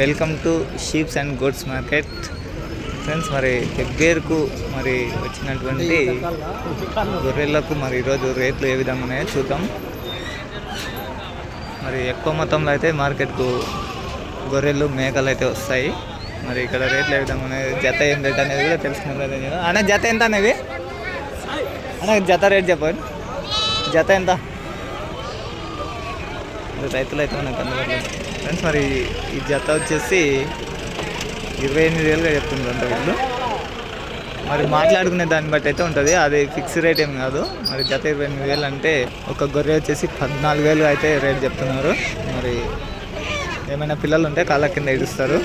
Welcome to sheeps and గోడ్స్ market friends. మరి పెబ్బేరుకు మరి వచ్చినటువంటి గొర్రెలకు మరి ఈరోజు రేట్లు ఏ విధంగా ఉన్నాయో చూద్దాం. మరి ఎక్కువ మొత్తంలో అయితే మార్కెట్కు గొర్రెలు మేకలు అయితే వస్తాయి. మరి ఇక్కడ రేట్లు ఏ విధంగా ఉన్నాయి, జత ఏం రేట్ అనేది కూడా తెలుసుకున్నది. నేను అన్న జత ఎంత అనేవి అన్న, జత రేట్ చెప్పండి. జత ఎంత? రైతులు అయితే మనకు అందుబాటులో ఫ్రెండ్స్. మరి ఈ జత వచ్చేసి 28,000గా చెప్తుందంట వీళ్ళు. మరి మాట్లాడుకునే దాన్ని బట్టి అయితే ఉంటుంది, అది ఫిక్స్ రేట్ ఏం కాదు. మరి జత 28,000 అంటే ఒక గొర్రె వచ్చేసి 14,000 అయితే రేట్ చెప్తున్నారు. మరి ఏమైనా పిల్లలు ఉంటే కాళ్ళ కింద ఇడుస్తారు.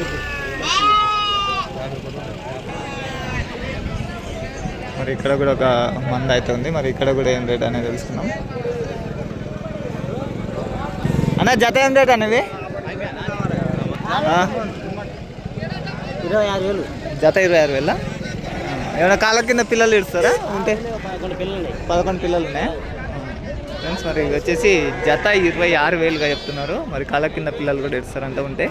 మరి ఇక్కడ కూడా ఒక మంద అయితే ఉంది. మరి ఇక్కడ కూడా ఏం రేట్ అనేది తెలుసుకున్నాం. అన్న జత ఏం రేట్ అనేవి? 26,000 జత 26,000. ఏమైనా కాళ్ళ కింద పిల్లలు ఇస్తారా? ఉంటే 11 పిల్లలు ఉన్నాయి ఫ్రెండ్స్. మరి వచ్చేసి జత 26,000గా చెప్తున్నారు. మరి కాళ్ళ కింద పిల్లలు కూడా ఇస్తారంట ఉంటే.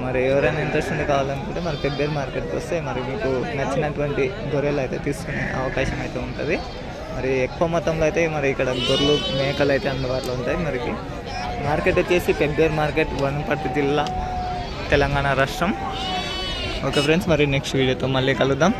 మరి ఎవరైనా ఇంట్రెస్ట్ ఉండి కావాలనుకుంటే మరి పెబ్బేరు మార్కెట్కి వస్తే మరి మీకు నచ్చినటువంటి గొర్రెలు అయితే తీసుకునే అవకాశం అయితే ఉంటుంది. మరి ఎక్కువ మొత్తంలో అయితే మరి ఇక్కడ గొర్రెలు మేకలు అయితే అందుబాటులో ఉంటాయి. మరి మార్కెట్ వచ్చేసి పెబ్బేరు మార్కెట్, వనపర్తి జిల్లా, తెలంగాణ రాష్ట్రం. ఓకే ఫ్రెండ్స్, మరి నెక్స్ట్ వీడియోతో మళ్ళీ కలుద్దాం.